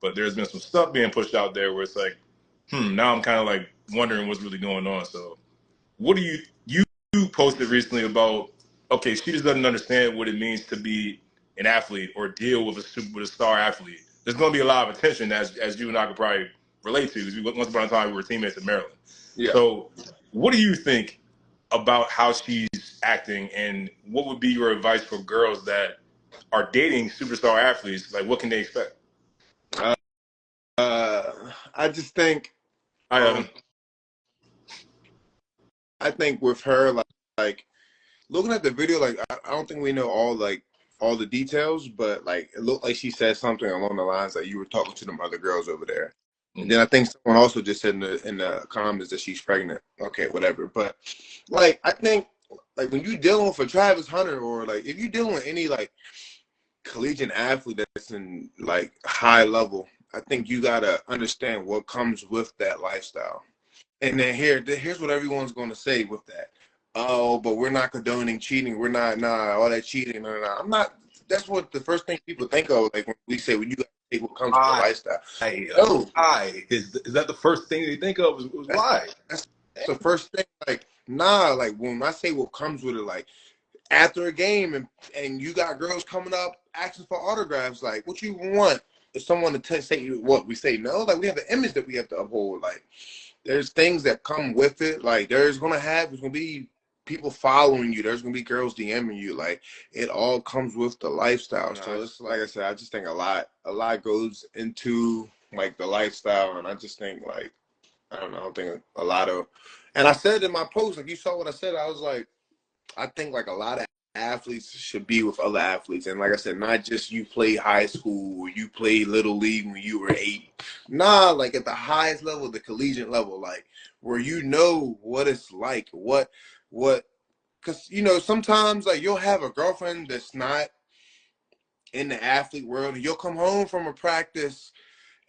but there's been some stuff being pushed out there where it's like, now I'm kind of like wondering what's really going on. So, what do you posted recently about? Okay, she just doesn't understand what it means to be an athlete or deal with a star athlete. There's going to be a lot of attention, as you and I could probably relate to, because once upon a time we were teammates in Maryland. Yeah. So, what do you think about how she's acting, and what would be your advice for girls that are dating superstar athletes? Like, what can they expect? I just think, I haven't. I think with her, like looking at the video, like I don't think we know all the details, but like it looked like she said something along the lines that you were talking to them other girls over there. And then I think someone also just said in the comments that she's pregnant. Okay, whatever. But like I think like when you dealing with a Travis Hunter, or like if you dealing with any like collegiate athlete that's in like high level, I think you gotta understand what comes with that lifestyle. And then here's what everyone's gonna say with that. Oh, but we're not condoning cheating. We're not, nah, all that cheating. Nah. I'm not. That's what the first thing people think of, like when we say, when you got to take what comes with the lifestyle. Is that the first thing they think of? Was why? That's the first thing. Like, nah, like when I say what comes with it, like after a game and you got girls coming up asking for autographs, like what you want is someone to say what we say no. Like we have an image that we have to uphold. Like there's things that come with it. Like there's gonna be people following you. There's gonna be girls DMing you. Like it all comes with the lifestyle. So it's like I said, I just think a lot goes into like the lifestyle, and I just think like I don't know. I think a lot of, and I said in my post, like you saw what I said. I was like, I think like a lot of athletes should be with other athletes, and like I said, not just you play high school or you play little league when you were 8. Nah, like at the highest level, the collegiate level, like where you know what it's like, what, because you know sometimes like you'll have a girlfriend that's not in the athlete world, and you'll come home from a practice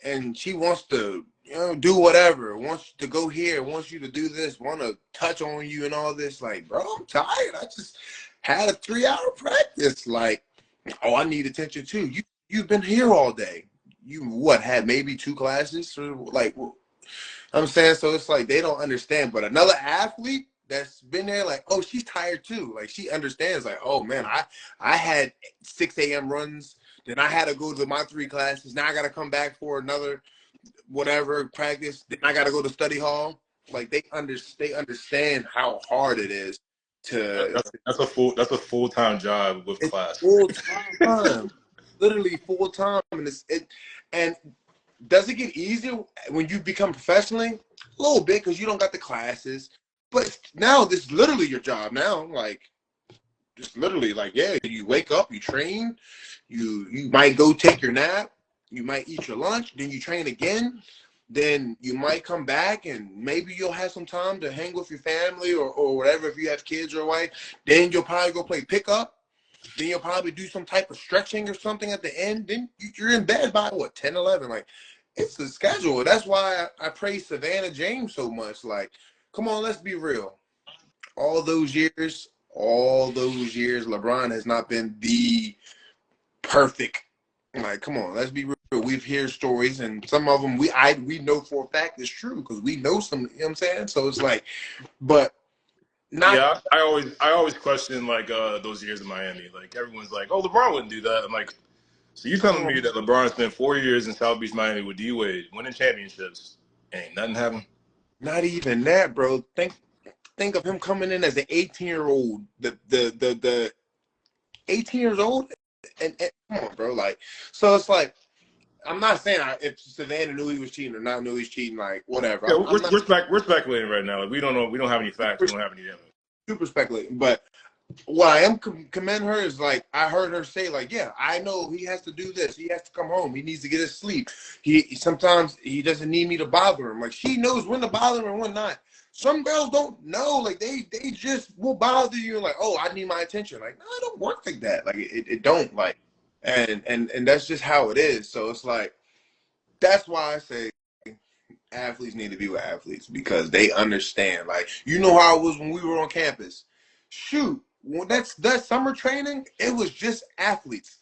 and she wants to, you know, do whatever, wants to go here, wants you to do this, want to touch on you and all this. Like, bro, I'm tired. I just had a 3-hour practice. Like, oh, I need attention too. You've been here all day. You had maybe 2 classes or like, I'm saying, so it's like they don't understand. But another athlete that's been there, like, oh, she's tired too. Like she understands. Like, oh man, I had 6 a.m. runs. Then I had to go to my 3 classes. Now I got to come back for another whatever practice. Then I got to go to study hall. Like they understand how hard it is to. That's a full-time job with class. Full time, literally full time, and does it get easier when you become professionally? A little bit because you don't got the classes, but now this is literally your job now. Like just literally, like yeah, you wake up, you train. You might go take your nap, you might eat your lunch, then you train again, then you might come back and maybe you'll have some time to hang with your family or whatever if you have kids or a wife. Then you'll probably go play pickup. Then you'll probably do some type of stretching or something at the end. Then you're in bed by what, 10, 11? Like it's the schedule. That's why I praise Savannah James so much. Like, come on, let's be real. All those years, LeBron has not been the perfect. Like, come on, let's be real. We've heard stories, and some of them we know for a fact is true because we know some. You know what I'm saying? So it's like, but not. Yeah, I always question like those years in Miami. Like everyone's like, oh, LeBron wouldn't do that. I'm like, so you telling me that LeBron spent 4 years in South Beach, Miami with D Wade, winning championships, ain't nothing happened? Not even that, bro. Think of him coming in as an 18-year-old. The 18 years old, and come on, bro. Like, so it's like. I'm not saying if Savannah knew he was cheating or not knew he's cheating, like whatever. Yeah, we're speculating right now. Like we don't know. We don't have any facts. We don't have any evidence. Super speculating. But what I am commend her is like I heard her say like, yeah, I know he has to do this. He has to come home. He needs to get his sleep. He sometimes he doesn't need me to bother him. Like she knows when to bother him and when not. Some girls don't know. Like they just will bother you and like, oh, I need my attention. Like no, it don't work like that. Like it don't like. And that's just how it is. So it's like that's why I say athletes need to be with athletes because they understand. Like you know how it was when we were on campus. Shoot, when that's summer training, it was just athletes.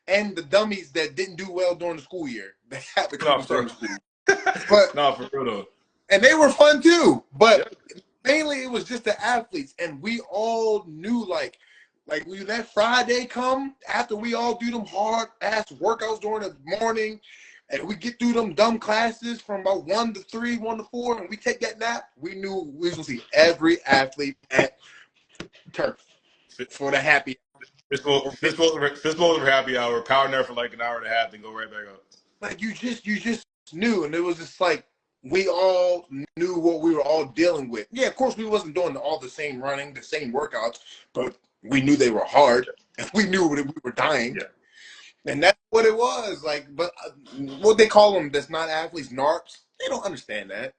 and the dummies that didn't do well during the school year. They had to come No, to for certain schools, but no, for real though. and they were fun too. Yeah. But mainly it was just the athletes, and we all knew like we that Friday come after we all do them hard ass workouts during the morning, and we get through them dumb classes from about 1 to 3, 1 to 4, and we take that nap. We knew we was gonna see every athlete at turf for the happy Fist over happy hour, power nap for like an hour and a half, then go right back up. like you just knew, and it was just like we all knew what we were all dealing with. Yeah, of course we wasn't doing all the same running, the same workouts, but we knew they were hard, and we knew that we were dying. Yeah. And that's what it was like. But what they call them that's not athletes, narps. They don't understand that.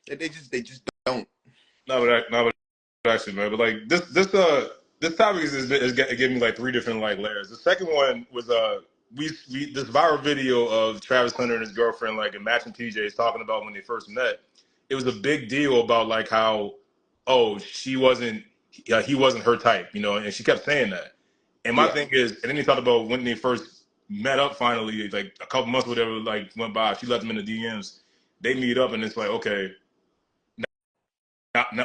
They just don't. No, but actually, man. But like this topic is giving me like three different like layers. The second one was we this viral video of Travis Hunter and his girlfriend like in matching PJs talking about when they first met. It was a big deal about like how he wasn't her type, you know, and she kept saying that. And my Yeah, thing is, and then he talked about when they first met up finally, like a couple months, whatever, like went by. She left him in the DMs. They meet up, and it's like, okay,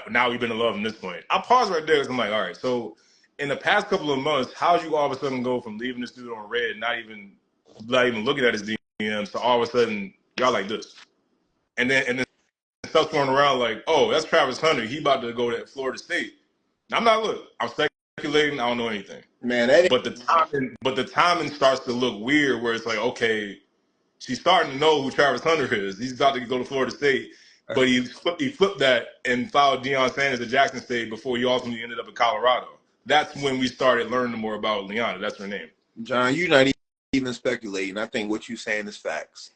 now we've been in love from this point. I pause right there because I'm like, all right, so in the past couple of months, how'd you all of a sudden go from leaving this dude on red, not even looking at his DMs, to all of a sudden y'all like this, and then stuff going around like, oh, that's Travis Hunter. He about to go to Florida State. Now, I'm speculating. I don't know anything. man. That But the timing starts to look weird where it's like, okay, she's starting to know who Travis Hunter is. He's about to go to Florida State, but he flipped that and followed Deion Sanders at Jackson State before he ultimately ended up in Colorado. That's when we started learning more about Liana. That's her name. John, you're not even speculating. I think what you're saying is facts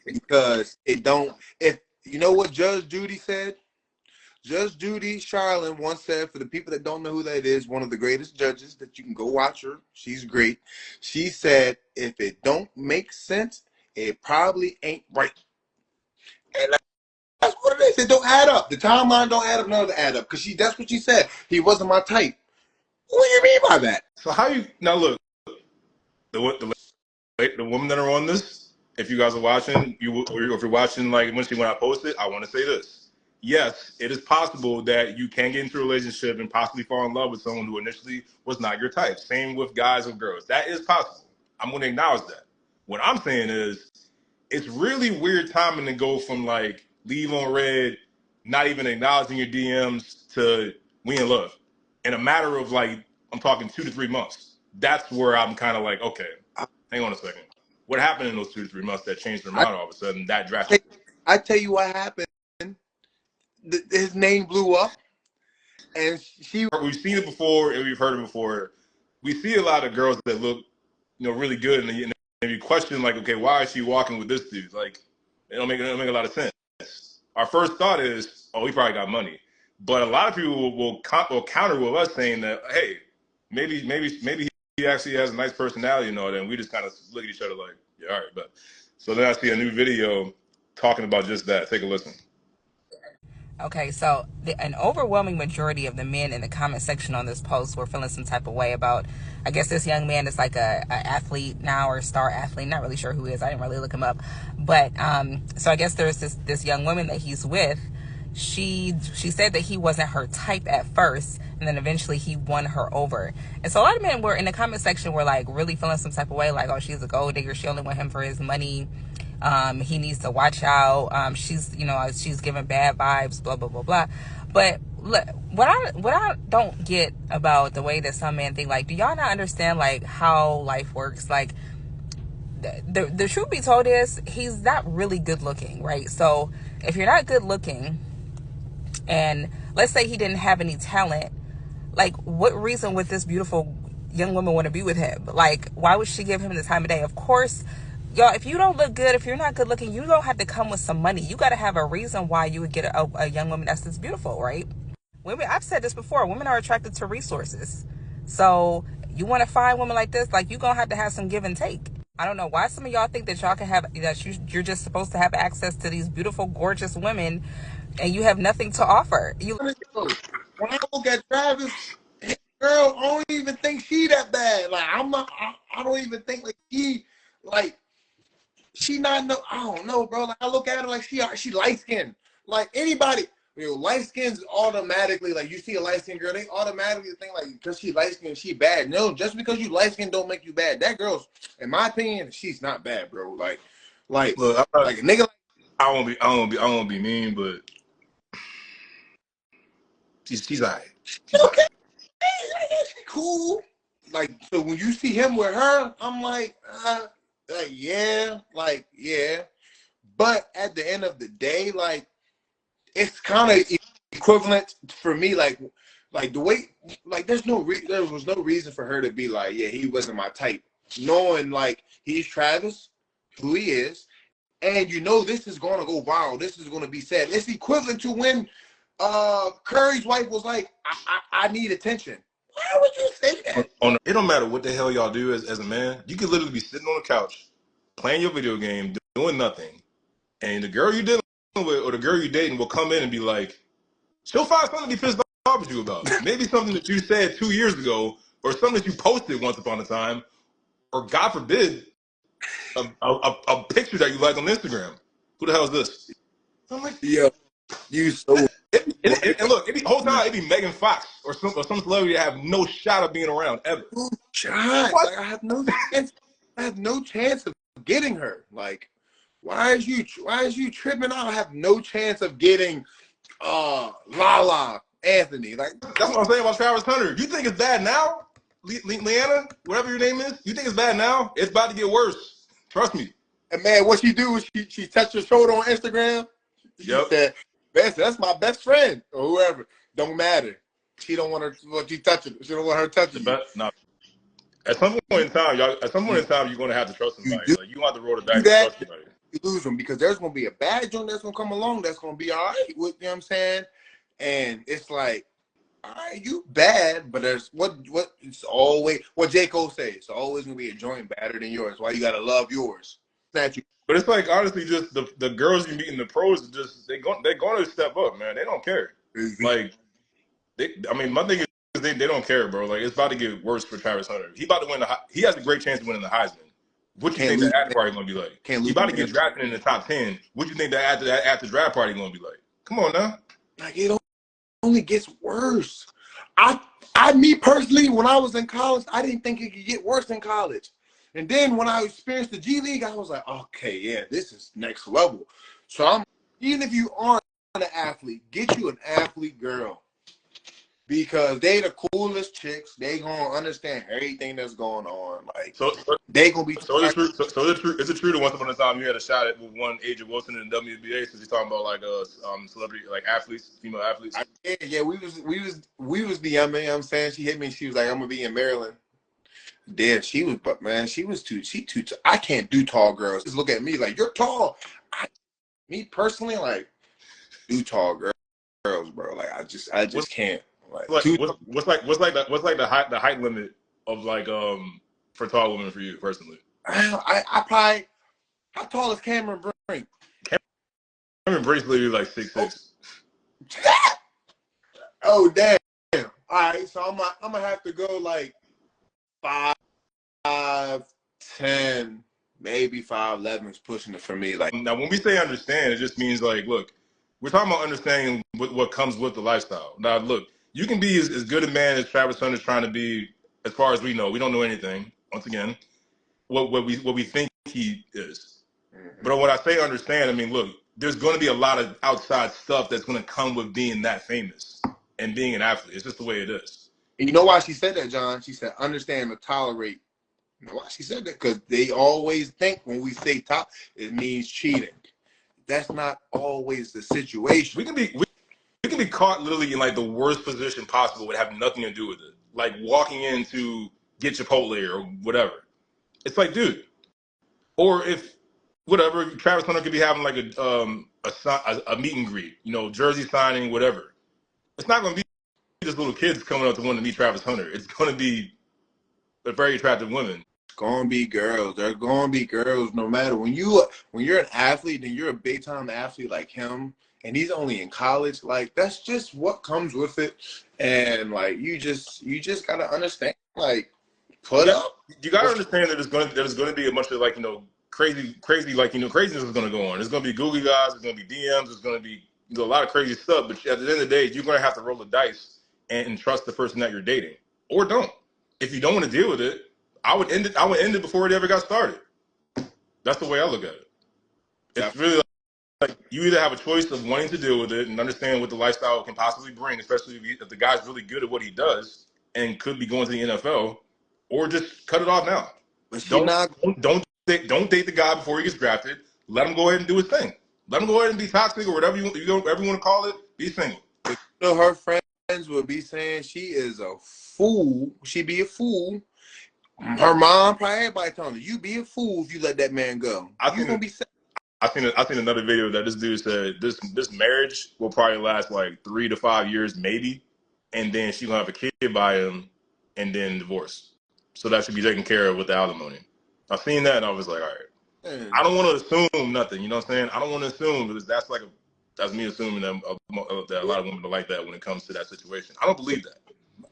because it don't. If you know what Judge Judy said, Judge Judy Charlin once said, for the people that don't know who that is, one of the greatest judges that you can go watch her. She's great. She said, if it don't make sense, it probably ain't right. And that's what it is. It don't add up. The timeline don't add up. None of it add up. Because that's what she said. He wasn't my type. What do you mean by that? So how you now look the women that are on this? If you guys are watching, or if you're watching like when I post it, I want to say this. Yes, it is possible that you can get into a relationship and possibly fall in love with someone who initially was not your type. Same with guys or girls. That is possible. I'm going to acknowledge that. What I'm saying is, it's really weird timing to go from like leave on red, not even acknowledging your DMs to we in love in a matter of like I'm talking 2 to 3 months. That's where I'm kind of like, okay, hang on a second. What happened in those 2 to 3 months that changed their mind all of a sudden that drastically? I tell you what happened. His name blew up, and We've seen it before and we've heard it before. We see a lot of girls that look, really good, and you question like, okay, why is she walking with this dude? Like, it don't make a lot of sense. Our first thought is, oh, he probably got money, but a lot of people will counter with us saying that, hey, maybe he actually has a nice personality and all that. And we just kind of look at each other like, yeah, all right, but so then I see a new video talking about just that. Take a listen. Okay, so an overwhelming majority of the men in the comment section on this post were feeling some type of way about, I guess this young man is like a athlete now, or star athlete, not really sure who he is. I didn't really look him up. But so I guess there's this young woman that he's with. She said that he wasn't her type at first, and then eventually he won her over. And so a lot of men were in the comment section were like really feeling some type of way, like, oh, she's a gold digger, she only want him for his money. He needs to watch out. She's giving bad vibes, blah, blah, blah, blah. But look, what I don't get about the way that some men think, like, do y'all not understand, like, how life works? Like, the truth be told is he's not really good looking, right? So if you're not good looking, and let's say he didn't have any talent, like, what reason would this beautiful young woman want to be with him? Like, why would she give him the time of day? Of course, y'all, if you don't look good, if you're not good looking, you don't have to come with some money. You got to have a reason why you would get a young woman that's this beautiful, right? Women, I've said this before, women are attracted to resources. So you want to find women like this, like, you're going to have some give and take. I don't know why some of y'all think that y'all can have, that you're just supposed to have access to these beautiful, gorgeous women, and you have nothing to offer. when I look at Travis, his girl, I don't even think she that bad. Like, I don't even think like she not no. I don't know, bro. Like I look at her like she light skinned. Like anybody, light skins automatically. Like you see a light skinned girl, they automatically think like because she light skinned, she bad. No, just because you light skinned don't make you bad. That girl's, in my opinion, she's not bad, bro. Like Look, like a nigga. I won't be mean, but she's alright. She's Okay, alright. she cool. Like so when you see him with her, I'm like yeah. But at the end of the day, like it's kind of equivalent for me. Like the way, like there was no reason for her to be like, yeah, he wasn't my type. Knowing like he's Travis, who he is, and this is gonna go viral. This is gonna be said. It's equivalent to when Curry's wife was like, I need attention. Why would you say that? It don't matter what the hell y'all do as a man. You could literally be sitting on the couch playing your video game, doing nothing, and the girl you dealing with or the girl you dating will come in and be like, she'll find something to be pissed off at you about. Maybe something that you said 2 years ago, or something that you posted once upon a time, or God forbid, a picture that you like on Instagram. Who the hell is this? I'm like, Yeah, you so and look, the whole time it be Megan Fox or some celebrity that have no shot of being around ever. shot. What? Like I have no chance. I have no chance of getting her. Like, why is you tripping out? I have no chance of getting Lala Anthony. Like That's what I'm saying about Travis Hunter. You think it's bad now, Leanna, whatever your name is? You think it's bad now? It's about to get worse. Trust me. and man, what she do is she touched her shoulder on Instagram. She Yep. said, that's my best friend or whoever. Don't matter. She don't want her what you touching. She don't want her touching you. No. At some point in time, you're gonna have to trust somebody. You Like you have to roll the do back to that, trust somebody. you lose them because there's gonna be a bad joint that's gonna come along that's gonna be all right with, you know what I'm saying? And it's like, all right, you bad, but there's what it's always what J. Cole says. It's always gonna be a joint better than yours. Why you gotta love yours? That you But it's like honestly, just the girls you meet in the pros are just they're going to step up, man. They don't care. Like my thing is they don't care, bro. Like it's about to get worse for Travis Hunter. He about to win he has a great chance of winning the Heisman. What you think the after party gonna be like? He about to get drafted in the top 10. What you think the after draft party gonna be like? Come on now. like it only gets worse. Me personally, when I was in college, I didn't think it could get worse in college. And then when I experienced the G League, I was like, okay, yeah, this is next level. So even if you aren't an athlete, get you an athlete girl. Because they the coolest chicks. They gonna understand everything that's going on. Like they gonna be is it true that once upon a time you had a shot at with one Adrian Wilson in the WNBA since he's talking about like celebrity like athletes, female athletes? Yeah, we was the young man, you know what I'm saying? She hit me, she was like, I'm gonna be in Maryland. Yeah, she was too I can't do tall girls. Just look at me like you're tall. Me personally, like do tall girls, bro. Like I just can't. Like what's the height limit of like for tall women for you personally? I probably how tall is Cameron Brink? Cameron Brink's literally like 6'6". Oh damn! All right, so I'm gonna have to go like 5'10", maybe 5'11" is pushing it for me. Like now, when we say understand, it just means like, look, we're talking about understanding what comes with the lifestyle. Now, look, you can be as good a man as Travis Hunter's trying to be. As far as we know, we don't know anything. Once again, what we think he is. Mm-hmm. But when I say understand, I mean, look, there's going to be a lot of outside stuff that's going to come with being that famous and being an athlete. It's just the way it is. And you know why she said that, John? She said understand and tolerate. You know why she said that? Because they always think when we say top, it means cheating. That's not always the situation. We can be caught literally in like the worst position possible would have nothing to do with it. Like walking in to get Chipotle or whatever. It's like, dude. Or if whatever, Travis Hunter could be having like a meet and greet, jersey signing, whatever. It's not going to be just little kids coming up to want to meet Travis Hunter. It's going to be a very attractive women. It's going to be girls. They're going to be girls no matter. When you're an athlete and you're a big time athlete like him, and he's only in college, like that's just what comes with it. And like you just got to understand, like put Yeah, up. you gotta understand that there's gonna be a bunch of like crazy like craziness is gonna go on. There's gonna be googly guys. There's gonna be DMs. There's gonna be a lot of crazy stuff. But at the end of the day, you're gonna have to roll the dice and trust the person that you're dating, or don't. If you don't want to deal with it, I would end it. I would end it before it ever got started. That's the way I look at it. It's really like you either have a choice of wanting to deal with it and understand what the lifestyle can possibly bring, especially if the guy's really good at what he does and could be going to the NFL, or just cut it off now. But she Don't not. don't date the guy before he gets drafted. Let him go ahead and do his thing. Let him go ahead and be toxic or whatever you want to call it. Be single. But you know, her friends would be saying she is a fool. She be a fool. Her mom, probably everybody telling her, you be a fool if you let that man go. You gonna be sad. I seen another video that this dude said this marriage will probably last like 3 to 5 years maybe, and then she gonna have a kid by him, and then divorce. So that should be taken care of with the alimony. I seen that and I was like, all right. I don't want to assume nothing. You know what I'm saying? I don't want to assume because that's me assuming that a lot of women are like that when it comes to that situation. I don't believe that,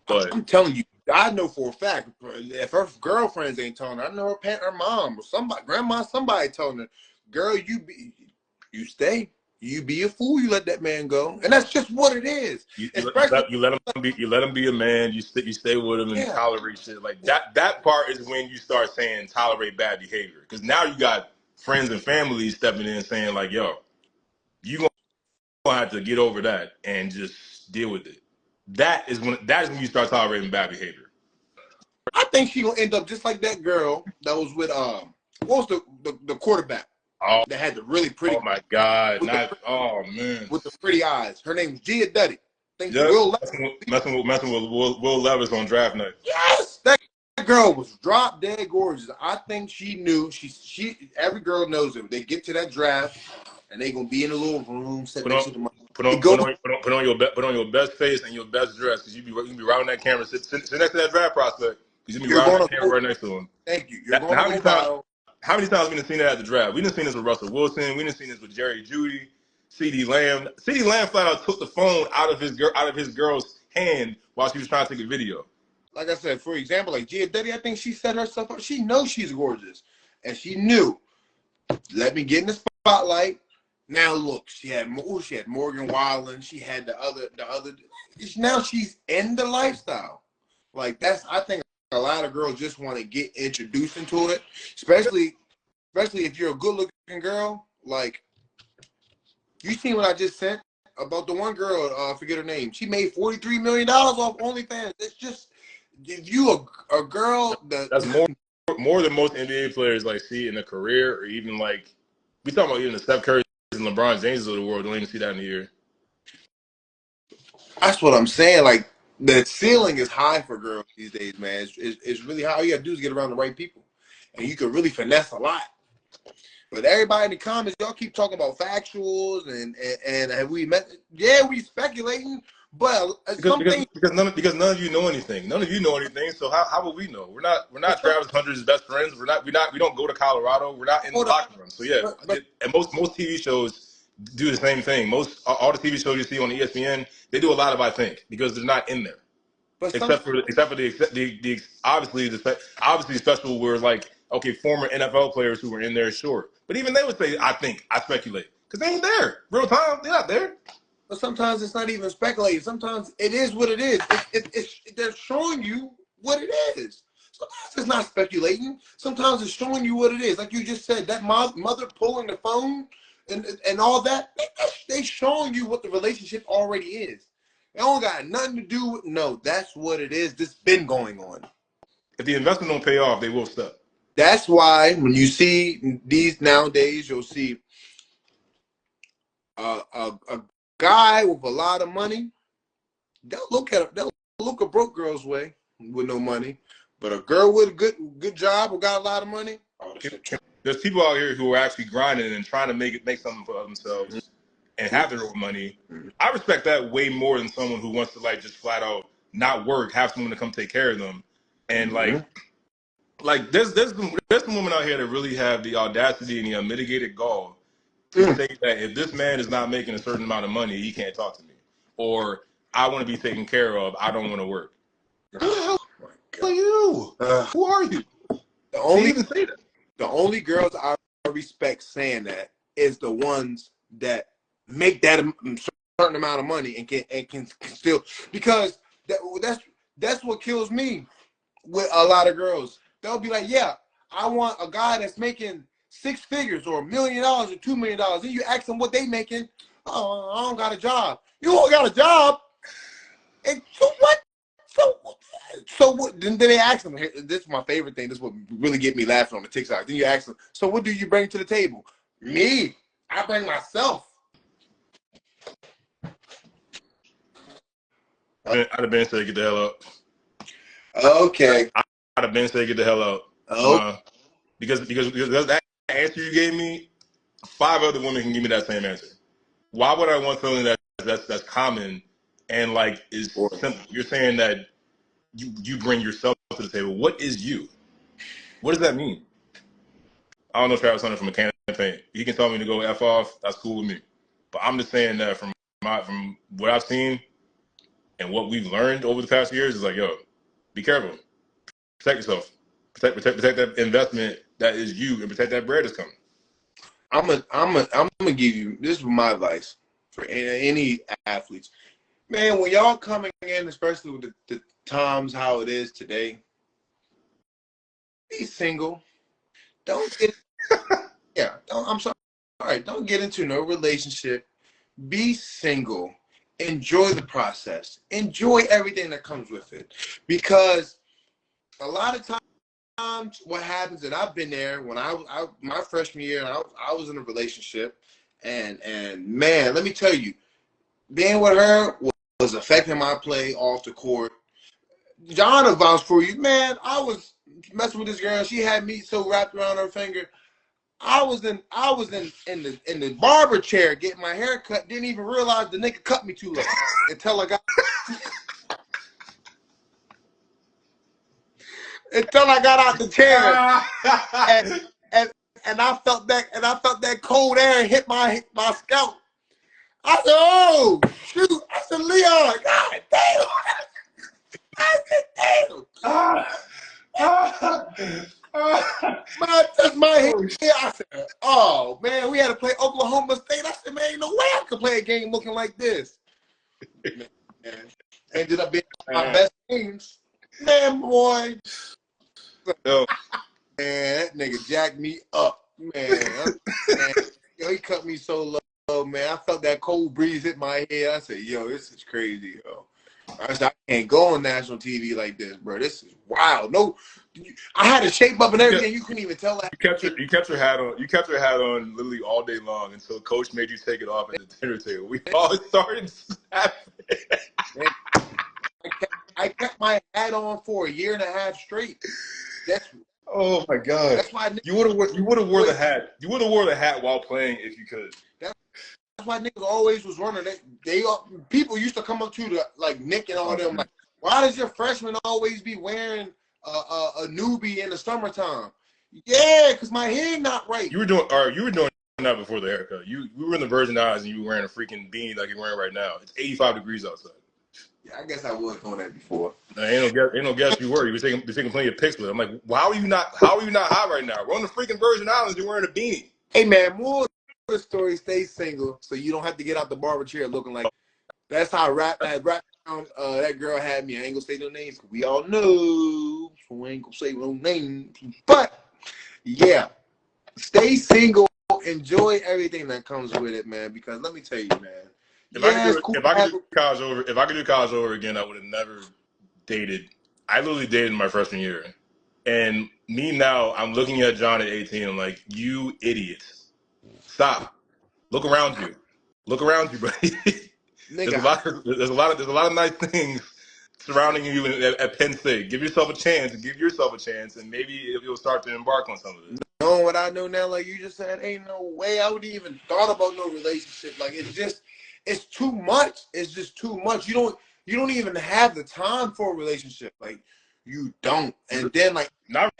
but I'm telling you, I know for a fact. If her girlfriends ain't telling her, I know her mom or somebody, grandma, somebody telling her, "Girl, you stay. You be a fool. You let that man go." And that's just what it is. you Especially, let him be a man. You stay with him and you yeah. tolerate shit like that. That part is when you start saying tolerate bad behavior because now you got friends and family stepping in saying like, "Yo, you gonna have to get over that and just deal with it." That is when you start tolerating bad behavior. I think she gonna end up just like that girl that was with what was the quarterback Oh, that had the really pretty oh my God! with the Oh man! with the pretty eyes. Her name was Gia Duddy. I think Yep, Will. messing with Will Levis on draft night. Yes, that girl was drop dead gorgeous. I think she knew. She every girl knows it. They get to that draft and they gonna be in a little room sitting next to the Put on your best face and your best dress because you be routing that camera. Sit next to that draft prospect because you be You're routing gonna that camera go. right next to him. Thank you. You're gonna How go many times? viral. How many times we done seen that at the draft? We done seen this with Russell Wilson. We done seen this with Jerry Jeudy, CeeDee Lamb. CeeDee Lamb flat out took the phone out of his girl's hand while she was trying to take a video. Like I said, for example, like Gia Duddy, I think she set herself up. She knows she's gorgeous, and she knew. Let me get in the spotlight. Now look, she had Morgan Wallen. She had the other. Now she's in the lifestyle. Like that's. I think a lot of girls just want to get introduced into it, especially if you're a good looking girl. Like you seen what I just sent about the one girl. I forget her name. She made $43 million off OnlyFans. It's just if you a girl that That's more than most NBA players like see in a career or even like we talking about even the Steph Currys and LeBron James of the world don't even see that in a year. that's what I'm saying. Like the ceiling is high for girls these days, man. It's really high. All you gotta do is get around the right people, and you can really finesse a lot. But everybody in the comments, y'all keep talking about factuals and have we met? Yeah, we speculating, but some things. Because none of you know anything. None of you know anything. So how would we know? We're not Travis Hunter's best friends. We don't go to Colorado. We're not in the locker room. So yeah, and most TV shows do the same thing. All the TV shows you see on ESPN, they do a lot of I think because they're not in there. Except for the obviously special were like okay former NFL players who were in there short, but even they would say I speculate because they ain't there real time. They're not there. But sometimes it's not even speculating. Sometimes it is what it is. They're showing you what it is. Sometimes it's not speculating. Sometimes it's showing you what it is. Like you just said, that mother pulling the phone and all that, they showing you what the relationship already is. It don't got nothing to do with, no, that's what it is. This been going on. If the investment don't pay off, they will stop. That's why when you see these nowadays, you'll see a guy with a lot of money. They'll look a broke girl's way with no money. But a girl with a good job who got a lot of money, oh, there's people out here who are actually grinding and trying to make something for themselves and have their own money. I respect that way more than someone who wants to like just flat out not work, have someone to come take care of them, and like there's some women out here that really have the audacity and the unmitigated gall to say that if this man is not making a certain amount of money, he can't talk to me, or I want to be taken care of, I don't want to work. Who are you? Who are you? The Can you only even say that? the only girls I respect saying that is the ones that make that certain amount of money and can still, because that's what kills me with a lot of girls. They'll be like, yeah, I want a guy that's making six figures or $1 million or $2 million. Then you ask them what they making. Oh, I don't got a job. You don't got a job? And so what? So what? Then they ask them. This is my favorite thing. This is what really get me laughing on the TikTok. Then you ask them, so what do you bring to the table? Me. I bring myself. I'd have been said, get the hell out. Okay. I'd have been said, get the hell out. Oh. Nah. Because that answer you gave me, 5 other women can give me that same answer. Why would I want something that's common and like is simple? You're saying that you bring yourself to the table. What is you? What does that mean? I don't know Travis Hunter from a campaign. He can tell me to go F off. That's cool with me. But I'm just saying that from what I've seen and what we've learned over the past years is like, yo, be careful. Protect yourself. Protect that investment that is you, and protect that bread that's coming. I'm gonna give you, this is my advice for any athletes. Man, when y'all coming in, especially with the times how it is today, be single. Don't get I'm sorry. All right, don't get into no relationship. Be single. Enjoy the process. Enjoy everything that comes with it. Because a lot of times what happens, and I've been there when my freshman year, I was in a relationship, and man, let me tell you, being with her was affecting my play off the court. John will vouch for you, man. I was messing with this girl. She had me so wrapped around her finger. I was in the barber chair getting my hair cut. Didn't even realize the nigga cut me too low until I got out the chair, and I felt that cold air hit my scalp. I said, "Oh shoot!" I said, "Leon, God damn!" I said, "Damn!" I touched my head. I said, "Oh man, we had to play Oklahoma State." I said, "Man, ain't no way I could play a game looking like this." Man, ended up being my best games. Man, boy. Yo. Man, that nigga jacked me up. Man, yo, he cut me so low, man. I felt that cold breeze hit my head. I said, yo, this is crazy, yo. I said, I can't go on national TV like this, bro. This is wild. No, I had to shape up and everything. You couldn't even tell that. You kept your hat on. You kept your hat on literally all day long until Coach made you take it off at the dinner table. We all started snapping. I kept my hat on for 1.5 years straight. Oh my god! That's why you would have wore the hat. You would have wore the hat while playing if you could. That's why niggas always was running. People used to come up to the like Nick and all them like, why does your freshman always be wearing a newbie in the summertime? Yeah, because my hair not right. You were doing that before the haircut. We were in the Virgin Islands and you were wearing a freaking beanie like you're wearing right now. It's 85 degrees outside. Yeah, I guess I was doing that before. Ain't no guess you were. You were taking plenty of pics with it. I'm like, well, how are you not hot right now? We're on the freaking Virgin Islands. You're wearing a beanie. Hey man, more of the story, stay single, so you don't have to get out the barber chair looking like. That's how that girl had me. I ain't gonna say no names. We all know, so I ain't gonna say no names. But yeah, stay single. Enjoy everything that comes with it, man. Because let me tell you, man. If I could do college over again, I would have never dated. I literally dated in my freshman year, and me now, I'm looking at John at 18. I'm like, you idiots! Stop. Look around you. Look around you, buddy. There's a lot of nice things surrounding you at Penn State. Give yourself a chance, and maybe you'll start to embark on some of this. Knowing what I know now, like you just said, ain't no way I would even thought about no relationship. Like it's too much. It's just too much. You don't even have the time for a relationship. Like you don't. And then like not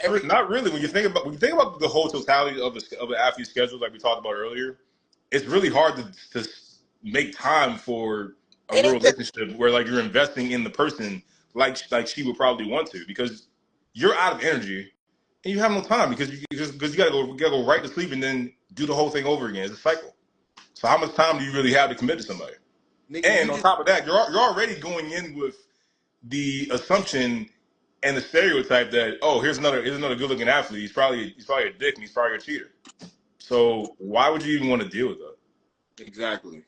really. When you think about the whole totality of the athlete schedule, like we talked about earlier, it's really hard to make time for a real relationship where like you're investing in the person like she would probably want to, because you're out of energy and you have no time because you gotta go right to sleep and then do the whole thing over again. It's a cycle. So how much time do you really have to commit to somebody? Nigga, And you on just top of that, you're already going in with the assumption and the stereotype that, oh, here's another good looking athlete. He's probably a dick and he's probably a cheater. So why would you even want to deal with that? exactly.